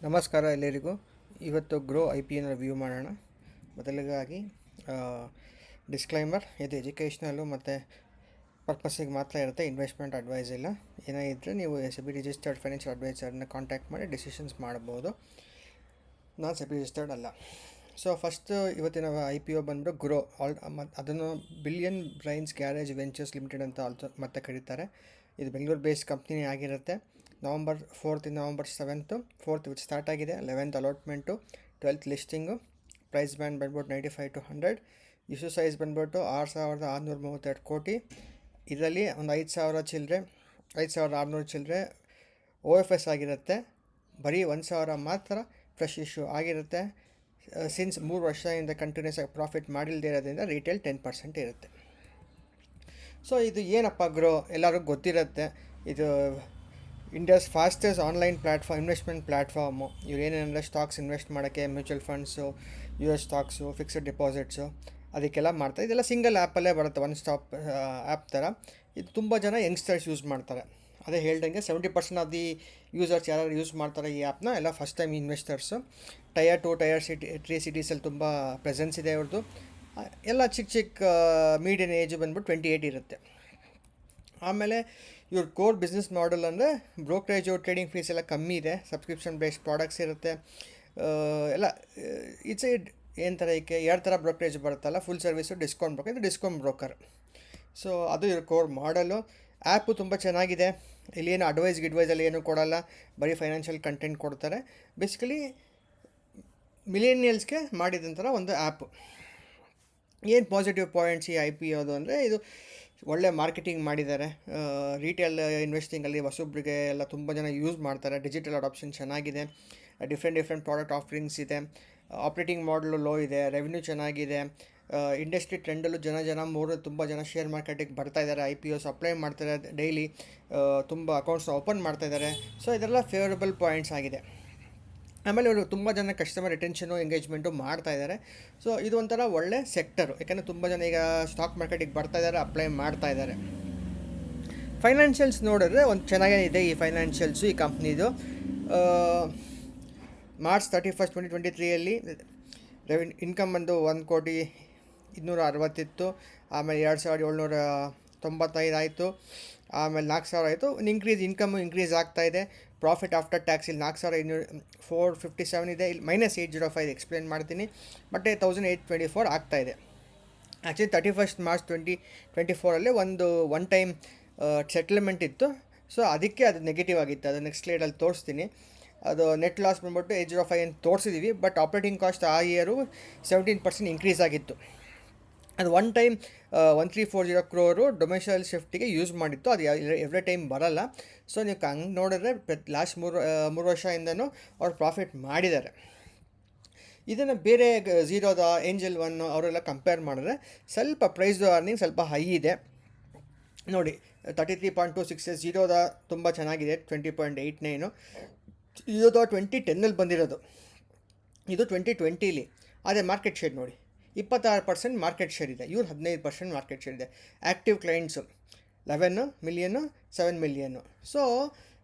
ನಮಸ್ಕಾರ ಎಲ್ಲರಿಗೂ. ಇವತ್ತು ಗ್ರೋ ಐ ಪಿ ನ ರಿವ್ಯೂ ಮಾಡೋಣ. ಮೊದಲಿಗಾಗಿ ಡಿಸ್ಕ್ಲೈಮರ್, ಇದು ಎಜುಕೇಷ್ನಲ್ಲು ಮತ್ತು ಪರ್ಪಸ್ಸಿಗೆ ಮಾತ್ರ ಇರುತ್ತೆ, ಇನ್ವೆಸ್ಟ್ಮೆಂಟ್ ಅಡ್ವೈಸ್ ಇಲ್ಲ. ಏನೇ ಇದ್ದರೆ ನೀವು SEBI ರಿಜಿಸ್ಟರ್ಡ್ ಫೈನಾನ್ಷಿಯಲ್ ಅಡ್ವೈಸರ್ನ ಕಾಂಟ್ಯಾಕ್ಟ್ ಮಾಡಿ ಡಿಸಿಷನ್ಸ್ ಮಾಡ್ಬೋದು. ನಾನು SEBI ರಿಜಿಸ್ಟರ್ಡ್ ಅಲ್ಲ. ಸೊ ಫಸ್ಟು ಇವತ್ತಿನ IPO ಬಂದುಬಿಟ್ಟು ಗ್ರೋ ಅದನ್ನು billion brains garage ventures limited ಅಂತ ಮತ್ತೆ ಕರೀತಾರೆ. ಇದು ಬೆಂಗಳೂರು ಬೇಸ್ಡ್ ಕಂಪ್ನಿ ಆಗಿರುತ್ತೆ. November 4th November 7th 4th which start ಆಗಿದೆ. 11th allotment, 12th listing. Price band ಬಂದ್ಬಿಟ್ಟು 95 to 100. ಇಶ್ಯೂ ಸೈಜ್ ಬಂದ್ಬಿಟ್ಟು 6,632 ಕೋಟಿ. ಇದರಲ್ಲಿ ಒಂದು 5,600 ಚಿಲ್ಲರೆ OFS ಆಗಿರುತ್ತೆ. ಬರೀ 1,000 ಮಾತ್ರ ಫ್ರೆಶ್ ಇಶ್ಯೂ ಆಗಿರುತ್ತೆ. ಸಿನ್ಸ್ 3 ವರ್ಷದಿಂದ ಕಂಟಿನ್ಯೂಸ್ ಆಗಿ ಪ್ರಾಫಿಟ್ ಮಾಡಿಲ್ಲದೆ ಇರೋದ್ರಿಂದ ರಿಟೇಲ್ 10% ಇರುತ್ತೆ. ಸೊ ಇದು ಏನಪ್ಪ ಗ್ರೋ ಎಲ್ಲರಿಗೂ ಗೊತ್ತಿರುತ್ತೆ. ಇದು India's fastest online platform, investment platform. ಇವ್ರು ಏನೇನೆಂದರೆ ಸ್ಟಾಕ್ಸ್ ಇನ್ವೆಸ್ಟ್ ಮಾಡೋಕ್ಕೆ, mutual funds, US stocks, fixed deposits, ಅದಕ್ಕೆಲ್ಲ ಮಾಡ್ತಾರೆ. ಇದೆಲ್ಲ ಸಿಂಗಲ್ ಆ್ಯಪಲ್ಲೇ ಬರುತ್ತೆ, ಒನ್ ಸ್ಟಾಪ್ ಆ್ಯಪ್ ಥರ. ಇದು ತುಂಬ ಜನ ಯಂಗ್ಸ್ಟರ್ಸ್ ಯೂಸ್ ಮಾಡ್ತಾರೆ. ಅದೇ ಹೇಳ್ದಂಗೆ 70% ಆಫ್ ದಿ ಯೂಸರ್ಸ್ ಯಾರು ಯೂಸ್ ಮಾಡ್ತಾರೆ ಈ ಆ್ಯಪ್ನ ಎಲ್ಲ first time investors. Tier 2 Tier 3 ಸಿಟೀಸಲ್ಲಿ ತುಂಬ ಪ್ರೆಸೆನ್ಸ್ ಇದೆ ಅವ್ರದ್ದು. ಎಲ್ಲ ಚಿಕ್ಕ ಮೀಡಿಯನ್ ಏಜ್ ಬಂದ್ಬಿಟ್ಟು 28 ಇರುತ್ತೆ. ಆಮೇಲೆ ಇವ್ರ ಕೋರ್ ಬಿಸ್ನೆಸ್ ಮಾಡೆಲ್ ಅಂದರೆ ಬ್ರೋಕರೇಜು, ಟ್ರೇಡಿಂಗ್ ಫೀಸ್ ಎಲ್ಲ ಕಮ್ಮಿ ಇದೆ. ಸಬ್ಸ್ಕ್ರಿಪ್ಷನ್ ಬೇಸ್ಡ್ ಪ್ರಾಡಕ್ಟ್ಸ್ ಇರುತ್ತೆ. ಎಲ್ಲ ಇಟ್ಸ್ ಏನು ಥರ ಇದಕ್ಕೆ 2 ಥರ ಬ್ರೋಕರೇಜ್ ಬರುತ್ತಲ್ಲ, ಫುಲ್ ಸರ್ವಿಸು, ಡಿಸ್ಕೌಂಟ್ ಬ್ರೋಕರ್. ಇದು ಡಿಸ್ಕೌಂಟ್ ಬ್ರೋಕರ್. ಸೊ ಅದು ಇವ್ರ ಕೋರ್ ಮಾಡಲು. ಆ್ಯಪು ತುಂಬ ಚೆನ್ನಾಗಿದೆ. ಇಲ್ಲೇನು ಗಿಡ್ವೈಸಲ್ಲಿ ಏನೂ ಕೊಡೋಲ್ಲ, ಬರೀ ಫೈನಾನ್ಷಿಯಲ್ ಕಂಟೆಂಟ್ ಕೊಡ್ತಾರೆ. ಬೇಸಿಕಲಿ ಮಿಲೇನಿಯಲ್ಸ್ಗೆ ಮಾಡಿದಂಥ ಒಂದು ಆ್ಯಪು. ಏನು ಪಾಸಿಟಿವ್ ಪಾಯಿಂಟ್ಸ್ ಈ IPO ಅಂದರೆ, ಇದು ಒಳ್ಳೆ ಮಾರ್ಕೆಟಿಂಗ್ ಮಾಡಿದ್ದಾರೆ. ರಿಟೇಲ್ ಇನ್ವೆಸ್ಟಿಂಗಲ್ಲಿ ಹೊಸೊಬ್ಬರಿಗೆ ಎಲ್ಲ ತುಂಬ ಜನ ಯೂಸ್ ಮಾಡ್ತಾರೆ. ಡಿಜಿಟಲ್ ಅಡಾಪ್ಷನ್ ಚೆನ್ನಾಗಿದೆ. ಡಿಫ್ರೆಂಟ್ ಪ್ರಾಡಕ್ಟ್ ಆಫರಿಂಗ್ಸ್ ಇದೆ. ಆಪ್ರೇಟಿಂಗ್ ಮಾಡಲು ಲೋ ಇದೆ. ರೆವೆನ್ಯೂ ಚೆನ್ನಾಗಿದೆ. ಇಂಡಸ್ಟ್ರಿ ಟ್ರೆಂಡಲ್ಲೂ ತುಂಬ ಜನ ಶೇರ್ ಮಾರ್ಕೆಟಿಗೆ ಬರ್ತಾಯಿದ್ದಾರೆ. IPOs ಅಪ್ಲೈ ಮಾಡ್ತಾರೆ ಡೈಲಿ. ತುಂಬ ಅಕೌಂಟ್ಸ್ನ ಓಪನ್ ಮಾಡ್ತಾಯಿದ್ದಾರೆ. ಸೊ ಇದೆಲ್ಲ ಫೇವರಬಲ್ ಪಾಯಿಂಟ್ಸ್ ಆಗಿದೆ. ಆಮೇಲೆ ಅವರು ತುಂಬ ಜನ ಕಸ್ಟಮರ್ ರಿಟೆನ್ಷನು, ಎಂಗೇಜ್ಮೆಂಟು ಮಾಡ್ತಾಯಿದ್ದಾರೆ. ಸೊ ಇದು ಒಂಥರ ಒಳ್ಳೆ ಸೆಕ್ಟರು, ಯಾಕಂದರೆ ತುಂಬ ಜನ ಈಗ ಸ್ಟಾಕ್ ಮಾರ್ಕೆಟಿಗೆ ಬರ್ತಾಯಿದ್ದಾರೆ, ಅಪ್ಲೈ ಮಾಡ್ತಾಯಿದ್ದಾರೆ. ಫೈನಾನ್ಷಿಯಲ್ಸ್ ನೋಡಿದ್ರೆ ಒಂದು ಚೆನ್ನಾಗೇ ಇದೆ ಈ ಫೈನಾನ್ಷಿಯಲ್ಸು ಈ ಕಂಪ್ನಿದು. March 31st 2023 ಇನ್ಕಮ್ ಬಂದು 1,260,000 ಇತ್ತು. ಆಮೇಲೆ 2,795 ಆಯಿತು. ಆಮೇಲೆ 4,000 ಆಯಿತು. ಇನ್ಕ್ರೀಸ್ ಆಗ್ತಾಯಿದೆ. ಪ್ರಾಫಿಟ್ ಆಫ್ಟರ್ ಟ್ಯಾಕ್ಸ್ ಇಲ್ಲಿ 4,457 ಇದೆ. ಇಲ್ಲಿ -805 ಎಕ್ಸ್ಪ್ಲೇನ್ ಮಾಡ್ತೀನಿ. ಬಟ್ 1,824 ಆಗ್ತಾಯಿದೆ. ಆ್ಯಕ್ಚುಲಿ 31st March 2024 ಒಂದು ಒನ್ ಟೈಮ್ ಸೆಟ್ಲ್ಮೆಂಟ್ ಇತ್ತು. ಸೊ ಅದಕ್ಕೆ ಅದು ನೆಗೆಟಿವ್ ಆಗಿತ್ತು. ಅದು ನೆಕ್ಸ್ಟ್ ಸ್ಲೈಡಲ್ಲಿ ತೋರಿಸ್ತೀನಿ. ಅದು ನೆಟ್ ಲಾಸ್ ಬಂದ್ಬಿಟ್ಟು 805 ಅಂತ ತೋರಿಸಿದ್ದೀವಿ. ಬಟ್ ಆಪ್ರೇಟಿಂಗ್ ಕಾಸ್ಟ್ ಆ ಇಯರು 17% ಇನ್ಕ್ರೀಸ್ ಆಗಿತ್ತು. ಅದು ಒನ್ ಟೈಮ್ 1,340 crore ಡೊಮೆಸ್ಟೈಲ್ ಶಿಫ್ಟಿಗೆ ಯೂಸ್ ಮಾಡಿತ್ತು. ಅದು ಎವ್ರಿ ಟೈಮ್ ಬರಲ್ಲ. ಸೊ ನೀವು ಹಂಗೆ ನೋಡಿದ್ರೆ ಲಾಸ್ಟ್ 3 ವರ್ಷದಿಂದನೂ ಅವ್ರು ಪ್ರಾಫಿಟ್ ಮಾಡಿದ್ದಾರೆ. ಇದನ್ನು ಬೇರೆ ಝೀರೋದ, ಏಂಜಲ್ ಒನ್ ಅವರೆಲ್ಲ ಕಂಪೇರ್ ಮಾಡಿದ್ರೆ ಸ್ವಲ್ಪ ಪ್ರೈಸ್ ಅರ್ನಿಂಗ್ ಸ್ವಲ್ಪ ಹೈ ಇದೆ ನೋಡಿ. 33.26. ಝೀರೋದ ತುಂಬ ಚೆನ್ನಾಗಿದೆ, 20.89. ಝೀರೋದ 2010 ಬಂದಿರೋದು, ಇದು 2020. ಅದೇ ಮಾರ್ಕೆಟ್ ಶೇರ್ ನೋಡಿ, 26% ಮಾರ್ಕೆಟ್ ಶೇರ್ ಇದೆ. ಇವ್ರು 15% ಮಾರ್ಕೆಟ್ ಶೇರ್ ಇದೆ. Active clients 11 ಮಿಲಿಯನು, 7 ಮಿಲಿಯನು. ಸೊ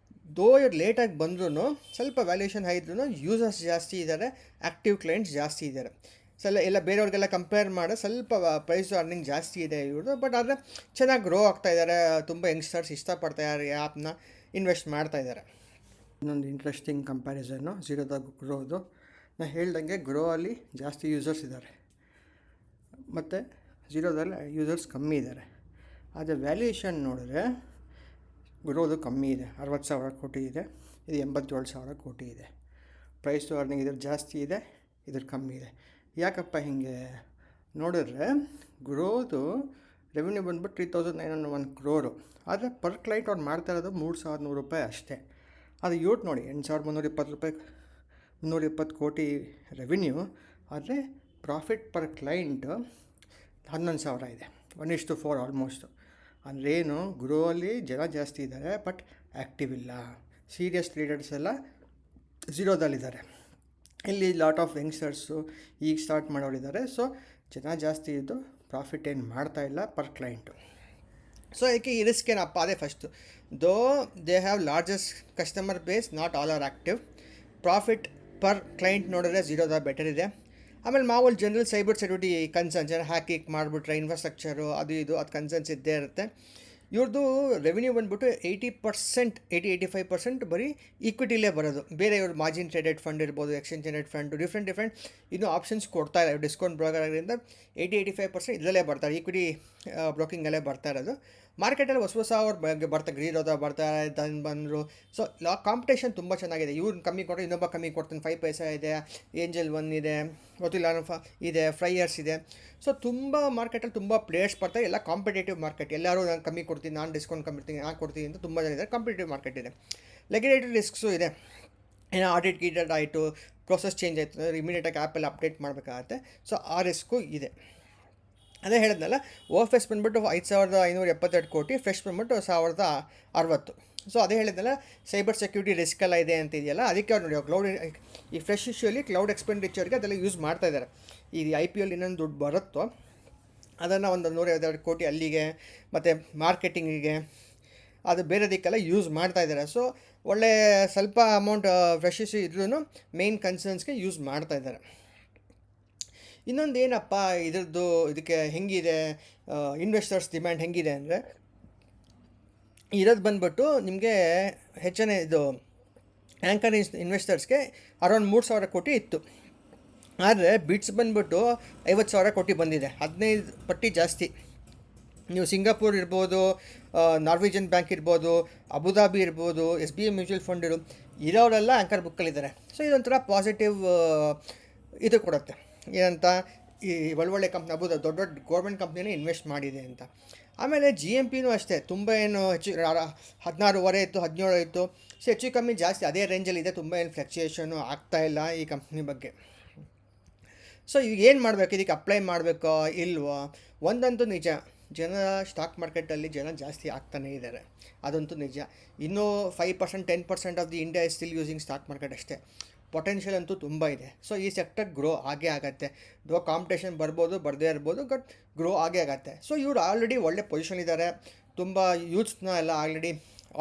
ಇವ್ರು ಲೇಟಾಗಿ ಬಂದ್ರೂ ಸ್ವಲ್ಪ ವ್ಯಾಲ್ಯೂಷನ್ ಹೈ ಇದ್ರೂ ಯೂಸರ್ಸ್ ಜಾಸ್ತಿ ಇದ್ದಾರೆ, ಆ್ಯಕ್ಟಿವ್ ಕ್ಲೈಂಟ್ಸ್ ಜಾಸ್ತಿ ಇದ್ದಾರೆ. ಎಲ್ಲ ಬೇರೆಯವ್ರಿಗೆಲ್ಲ ಕಂಪೇರ್ ಮಾಡಿ ಸ್ವಲ್ಪ ಪ್ರೈಸ್ ಅರ್ನಿಂಗ್ ಜಾಸ್ತಿ ಇದೆ ಇವ್ರದ್ದು. ಬಟ್ ಆದರೆ ಚೆನ್ನಾಗಿ ಗ್ರೋ ಆಗ್ತಾಯಿದ್ದಾರೆ. ತುಂಬ ಯಂಗ್ಸ್ಟರ್ಸ್ ಇಷ್ಟಪಡ್ತಾಯಿದ್ದಾರೆ, ಈ ಆ್ಯಪ್ನ ಇನ್ವೆಸ್ಟ್ ಮಾಡ್ತಾಯಿದ್ದಾರೆ. ಇನ್ನೊಂದು ಇಂಟ್ರೆಸ್ಟಿಂಗ್ ಕಂಪ್ಯಾರಿಸನ್ನು ಝೀರೋದ ಗ್ರೋದು. ನಾನು ಹೇಳ್ದಂಗೆ ಗ್ರೋ ಅಲ್ಲಿ ಜಾಸ್ತಿ ಯೂಸರ್ಸ್ ಇದ್ದಾರೆ ಮತ್ತು ಝೀರೋದಲ್ಲಿ ಯೂಸರ್ಸ್ ಕಮ್ಮಿ ಇದ್ದಾರೆ. ಆದರೆ ವ್ಯಾಲ್ಯೂಯೇಷನ್ ನೋಡಿದ್ರೆ ಗ್ರೋದು ಕಮ್ಮಿ ಇದೆ, 60,000 ಕೋಟಿ ಇದೆ. ಇದು 87,000 ಕೋಟಿ ಇದೆ. ಪ್ರೈಸ್ ಟು ಅರ್ನಿಂಗ್ ಇದ್ರ ಜಾಸ್ತಿ ಇದೆ, ಇದ್ರ ಕಮ್ಮಿ ಇದೆ. ಯಾಕಪ್ಪ ಹೀಗೆ ನೋಡಿದ್ರೆ, ಗ್ರೋದು ರೆವೆನ್ಯೂ ಬಂದ್ಬಿಟ್ಟು 3,901 crore. ಆದರೆ ಪರ್ ಕ್ಲೈಂಟ್ ಅವ್ರು ಮಾಡ್ತಾ ಇರೋದು 3,100 ರೂಪಾಯಿ ಅಷ್ಟೇ. ಅದು ಇವ್ರು ನೋಡಿ 8,320 320 ಕೋಟಿ ರೆವಿನ್ಯೂ. ಆದರೆ ಪ್ರಾಫಿಟ್ ಪರ್ ಕ್ಲೈಂಟ್ 11,000 ಇದೆ, 1:4 ಆಲ್ಮೋಸ್ಟು. ಅಂದ್ರೇನು, ಗ್ರೋ ಅಲ್ಲಿ ಜನ ಜಾಸ್ತಿ ಇದ್ದಾರೆ, ಬಟ್ ಆ್ಯಕ್ಟಿವ್ ಇಲ್ಲ. ಸೀರಿಯಸ್ ಟ್ರೇಡರ್ಸ್ ಎಲ್ಲ ಝೀರೋದಲ್ಲಿದ್ದಾರೆ. ಇಲ್ಲಿ ಲಾಟ್ ಆಫ್ ಯಂಗ್ಸ್ಟರ್ಸು ಈಗ ಸ್ಟಾರ್ಟ್ ಮಾಡೋರಿದ್ದಾರೆ. ಸೊ ಜನ ಜಾಸ್ತಿ ಇದ್ದು ಪ್ರಾಫಿಟ್ ಏನು ಮಾಡ್ತಾಯಿಲ್ಲ ಪರ್ ಕ್ಲೈಂಟು. ಸೊ ಅದಕ್ಕೆ ಈ ರಿಸ್ಕ್ ಏನಪ್ಪ, ಅದೇ first. Though they have largest customer base, not all are active. Profit per client ನೋಡಿದ್ರೆ ಝೀರೋದ ಬೆಟರ್ ಇದೆ. ಆಮೇಲೆ ಮಾಮೂಲು general cyber security concerns, hacking ಮಾಡಿಬಿಟ್ರೆ ಇನ್ಫ್ರಾಸ್ಟ್ರಕ್ಚರು ಅದು ಇದು ಅದು ಕನ್ಸರ್ನ್ಸ್ ಇದ್ದೇ ಇರುತ್ತೆ. ಇವ್ರದ್ದು ರೆವಿನ್ಯೂ ಬಂದ್ಬಿಟ್ಟು 80%, 85% ಬರೀ ಈಕ್ವಿಟಿಲೇ ಬರೋದು. ಬೇರೆ ಇವ್ರು ಮಾರ್ಜಿನ್ ಟ್ರೇಡೆಡ್ ಫಂಡ್ ಇರ್ಬೋದು, ಎಕ್ಸ್ಚೇಂಜ್ ಟ್ರೇಡೆಡ್ ಫಂಡು, ಡಿಫ್ರೆಂಟ್ ಇನ್ನೂ ಆಪ್ಷನ್ಸ್ ಕೊಡ್ತಾ ಇದ್ದಾರೆ ಡಿಸ್ಕೌಂಟ್ ಬ್ರೋಕರ್ ಆಗಿದ್ದರಿಂದ 80-85% ಇದರಲ್ಲೇ ಬರ್ತಾರೆ, ಈಕ್ವಿಟಿ ಬ್ರೋಕಿಂಗಲ್ಲೇ ಬರ್ತಾ ಇರೋದು. ಮಾರ್ಕೆಟಲ್ಲಿ ಹೊಸ ಅವ್ರು ಬರ್ತಾರೆ, ಗ್ರೀರೋದ ಬರ್ತಾರೆ, ದನ್ ಬಂದರು. ಸೊ ಕಾಂಪಿಟೇಷನ್ ತುಂಬ ಚೆನ್ನಾಗಿದೆ. ಇವ್ರು ಕಮ್ಮಿ ಕೊಟ್ಟರೆ ಇನ್ನೊಬ್ಬ ಕಮ್ಮಿ ಕೊಡ್ತಾನೆ, 5 ಪೈಸಾ ಇದೆ, ಏಂಜಲ್ ಒನ್ ಇದೆ, ಗೊತ್ತಿಲ್ಲ ಇದೆ, ಫ್ರೈಯರ್ಸ್ ಇದೆ. ಸೊ ತುಂಬ ಮಾರ್ಕೆಟಲ್ಲಿ ತುಂಬ ಪ್ಲೇಯರ್ಸ್ ಬರ್ತಾರೆ, ಎಲ್ಲ ಕಾಂಪಿಟೇಟಿವ್ ಮಾರ್ಕೆಟ್. ಎಲ್ಲರೂ ನಾನು ಕಮ್ಮಿ ಕೊಡ್ತೀನಿ, ನಾನು ಡಿಸ್ಕೌಂಟ್ ಕಮ್ಮಿ ನಾನು ಕೊಡ್ತೀನಿ ಅಂತ ತುಂಬ ಜನ ಇದ್ದಾರೆ. ಕಾಂಪಿಟೇಟಿವ್ ಮಾರ್ಕೆಟ್ ಇದೆ. ರೆಗ್ಯುಲೇಟರಿ ರಿಸ್ಕ್ಸು ಇದೆ. ಏನೋ ಆಡಿಟ್ ಗೀಡೆಡ್ ಆಯಿತು, ಪ್ರೊಸೆಸ್ ಚೇಂಜ್ ಆಯಿತು, ಇಮಿಡಿಯೇಟಾಗಿ ಆ್ಯಪಲ್ಲಿ ಅಪ್ಡೇಟ್ ಮಾಡಬೇಕಾಗತ್ತೆ. ಸೊ ಆ ರಿಸ್ಕು ಇದೆ. ಅದೇ ಹೇಳಿದ್ನಲ್ಲ, OFS ಬಂದ್ಬಿಟ್ಟು 5,572 ಕೋಟಿ, ಫ್ರೆಶ್ ಬಂದ್ಬಿಟ್ಟು 1,060. ಸೊ ಅದೇ ಹೇಳಿದ್ನಲ್ಲ, ಸೈಬರ್ ಸೆಕ್ಯೂರಿಟಿ ರಿಸ್ಕ್ ಎಲ್ಲ ಇದೆ ಅಂತ ಇದೆಯಲ್ಲ, ಅದಕ್ಕೆ ಅವ್ರು ನೋಡಿ ಕ್ಲೌಡ್, ಈ ಫ್ರೆಶ್ ಇಶ್ಯೂಲಿ ಕ್ಲೌಡ್ ಎಕ್ಸ್ಪೆಂಡಿಚರ್ಗೆ ಅದೆಲ್ಲ ಯೂಸ್ ಮಾಡ್ತಾ ಇದ್ದಾರೆ. ಈ IPO ಇನ್ನೊಂದು ದುಡ್ಡು ಬರುತ್ತೋ ಅದನ್ನು ಒಂದು 152 ಕೋಟಿ ಅಲ್ಲಿಗೆ ಮತ್ತು ಮಾರ್ಕೆಟಿಂಗಿಗೆ ಅದು ಬೇರೆದಕ್ಕೆಲ್ಲ ಯೂಸ್ ಮಾಡ್ತಾ ಇದ್ದಾರೆ. ಸೊ ಒಳ್ಳೆ ಸ್ವಲ್ಪ ಅಮೌಂಟ್ ಫ್ರೆಶ್ ಇಶ್ಯೂ ಇದ್ರೂ ಮೇನ್ ಕನ್ಸರ್ನ್ಸ್ಗೆ ಯೂಸ್ ಮಾಡ್ತಾ ಇದ್ದಾರೆ. ಇನ್ನೊಂದು ಏನಪ್ಪ ಇದರದ್ದು, ಇದಕ್ಕೆ ಹೆಂಗಿದೆ ಇನ್ವೆಸ್ಟರ್ಸ್ ಡಿಮ್ಯಾಂಡ್ ಹೆಂಗಿದೆ ಅಂದರೆ, ಇರೋದು ಬಂದ್ಬಿಟ್ಟು ನಿಮಗೆ ಹೆಚ್ಚನೇ ಇದು ಆ್ಯಂಕರ್ ಇನ್ವೆಸ್ಟರ್ಸ್ಗೆ ಅರೌಂಡ್ 3,000 ಕೋಟಿ ಇತ್ತು. ಆದರೆ ಬಿಟ್ಸ್ ಬಂದ್ಬಿಟ್ಟು 50,000 ಕೋಟಿ ಬಂದಿದೆ, 15 ಪಟ್ಟು ಜಾಸ್ತಿ. ನೀವು ಸಿಂಗಾಪುರ್ ಇರ್ಬೋದು, ನಾರ್ವೇಜನ್ ಬ್ಯಾಂಕ್ ಇರ್ಬೋದು, ಅಬುದಾಬಿ ಇರ್ಬೋದು, SBI ಮ್ಯೂಚುವಲ್ ಫಂಡ್ ಇರೋರೆಲ್ಲ ಆ್ಯಂಕರ್ ಬುಕ್ಕಲ್ಲಿದ್ದಾರೆ. ಸೊ ಇದೊಂಥರ ಪಾಸಿಟಿವ್ ಇದು ಕೊಡುತ್ತೆ. ಏನಂತ, ಈ ಒಳ್ಳೊಳ್ಳೆ ಕಂಪ್ನಿ ದೊಡ್ಡ ದೊಡ್ಡ ಗೌರ್ಮೆಂಟ್ ಕಂಪ್ನಿನೇ ಇನ್ವೆಸ್ಟ್ ಮಾಡಿದೆ ಅಂತ. ಆಮೇಲೆ GMPನೂ ಅಷ್ಟೇ, ತುಂಬ ಏನು ಹೆಚ್ಚು 16.5 ಇತ್ತು, 17 ಇತ್ತು. ಸೊ ಹೆಚ್ಚು ಕಮ್ಮಿ ಜಾಸ್ತಿ ಅದೇ ರೇಂಜಲ್ಲಿದೆ, ತುಂಬ ಏನು ಫ್ಲಕ್ಚುಯೇಷನು ಆಗ್ತಾಯಿಲ್ಲ ಈ ಕಂಪ್ನಿ ಬಗ್ಗೆ. ಸೊ ಈಗ ಏನು ಮಾಡಬೇಕು, ಇದಕ್ಕೆ ಅಪ್ಲೈ ಮಾಡಬೇಕೋ ಇಲ್ವೋ? ಒಂದಂತೂ ನಿಜ, ಜನ ಸ್ಟಾಕ್ ಮಾರ್ಕೆಟಲ್ಲಿ ಜನ ಜಾಸ್ತಿ ಆಗ್ತಾನೇ ಇದ್ದಾರೆ, ಅದಂತೂ ನಿಜ. ಇನ್ನೂ 5%, 10% of the India is still using stock market ಅಷ್ಟೇ. ಪೊಟೆನ್ಷಿಯಲ್ ಅಂತೂ ತುಂಬ ಇದೆ. ಸೊ ಈ ಸೆಕ್ಟರ್ ಗ್ರೋ ಆಗೇ ಆಗುತ್ತೆ. ದೋ ಕಾಂಪಿಟೇಷನ್ ಬರ್ಬೋದು, ಬರದೇ ಇರ್ಬೋದು, ಬಟ್ ಗ್ರೋ ಆಗೇ ಆಗುತ್ತೆ. ಸೊ ಇವರು ಆಲ್ರೆಡಿ ಒಳ್ಳೆ ಪೊಸಿಷನ್ ಇದ್ದಾರೆ. ತುಂಬ ಯೂತ್ಸ್ನ ಎಲ್ಲ ಆಲ್ರೆಡಿ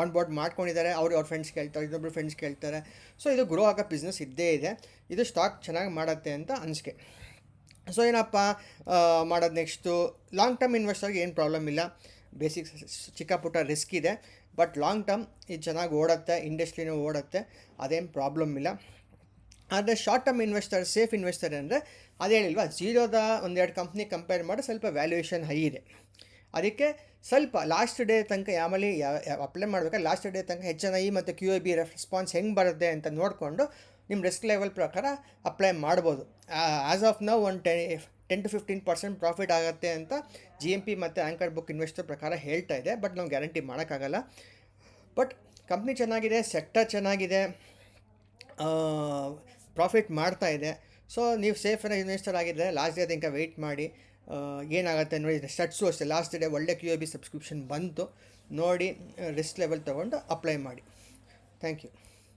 ಆನ್ ಬೋರ್ಡ್ ಮಾಡ್ಕೊಂಡಿದ್ದಾರೆ. ಅವ್ರ ಫ್ರೆಂಡ್ಸ್ ಕೇಳ್ತಾರೆ, ಇನ್ನೊಬ್ರು ಫ್ರೆಂಡ್ಸ್ ಕೇಳ್ತಾರೆ. ಸೊ ಇದು ಗ್ರೋ ಆಗೋ ಬಿಸ್ನೆಸ್ ಇದ್ದೇ ಇದೆ. ಇದು ಸ್ಟಾಕ್ ಚೆನ್ನಾಗಿ ಮಾಡುತ್ತೆ ಅಂತ ಅನಿಸಿಕೆ. ಸೊ ಏನಪ್ಪ ಮಾಡೋದು ನೆಕ್ಸ್ಟು, ಲಾಂಗ್ ಟರ್ಮ್ ಇನ್ವೆಸ್ಟರ್ಗೆ ಏನು ಪ್ರಾಬ್ಲಮ್ ಇಲ್ಲ. ಬೇಸಿಕ್ ಚಿಕ್ಕ ಪುಟ್ಟ ರಿಸ್ಕ್ ಇದೆ, ಬಟ್ ಲಾಂಗ್ ಟರ್ಮ್ ಇದು ಚೆನ್ನಾಗಿ ಓಡುತ್ತೆ, ಇಂಡಸ್ಟ್ರಿನೂ ಓಡುತ್ತೆ, ಅದೇನು ಪ್ರಾಬ್ಲಮ್ ಇಲ್ಲ. ಆದರೆ short term investor, safe investor ಅಂದರೆ ಅದೇ ಹೇಳಿಲ್ವಾ, ಝೀರೋದ ಒಂದೆರಡು ಕಂಪ್ನಿ ಕಂಪೇರ್ ಮಾಡಿ ಸ್ವಲ್ಪ ವ್ಯಾಲ್ಯೂಯೇಷನ್ ಹೈ ಇದೆ. ಅದಕ್ಕೆ ಸ್ವಲ್ಪ ಲಾಸ್ಟ್ ಡೇ ತನಕ ಆಮೇಲೆ ಅಪ್ಲೈ ಮಾಡಬೇಕಾದ್ರೆ ಲಾಸ್ಟ್ ಡೇ ತನಕ HNI ಮತ್ತು QIB ರೆಸ್ಪಾನ್ಸ್ ಹೆಂಗೆ ಬರುತ್ತೆ ಅಂತ ನೋಡಿಕೊಂಡು ನಿಮ್ಮ ರಿಸ್ಕ್ ಲೆವೆಲ್ ಪ್ರಕಾರ ಅಪ್ಲೈ ಮಾಡ್ಬೋದು. ಆ್ಯಸ್ ಆಫ್ ನೌ ಒಂದು 10-15% ಪ್ರಾಫಿಟ್ ಆಗುತ್ತೆ ಅಂತ GMP ಮತ್ತು ಆ್ಯಂಕರ್ ಬುಕ್ ಇನ್ವೆಸ್ಟರ್ ಪ್ರಕಾರ ಹೇಳ್ತಾ ಇದೆ. ಬಟ್ ನಾವು ಗ್ಯಾರಂಟಿ ಮಾಡೋಕ್ಕಾಗಲ್ಲ. ಬಟ್ ಕಂಪ್ನಿ ಚೆನ್ನಾಗಿದೆ, ಸೆಕ್ಟರ್ ಚೆನ್ನಾಗಿದೆ, ಪ್ರಾಫಿಟ್ ಮಾಡ್ತಾ ಇದೆ. ಸೊ ನೀವು ಸೇಫ್ ಇನ್ವೆಸ್ಟರ್ ಆಗಿದ್ದರೆ ಲಾಸ್ಟ್ ಡೇ ತನಕ ವೆಯ್ಟ್ ಮಾಡಿ, ಏನಾಗುತ್ತೆ ನೋಡಿ. ಸ್ಟಟ್ಸು ಅಷ್ಟೇ, ಲಾಸ್ಟ್ ಡೇ ಒಳ್ಳೆ QIB ಸಬ್ಸ್ಕ್ರಿಪ್ಷನ್ ಬಂತು ನೋಡಿ, ರಿಸ್ಕ್ ಲೆವೆಲ್ ತೊಗೊಂಡು ಅಪ್ಲೈ ಮಾಡಿ. Thank you.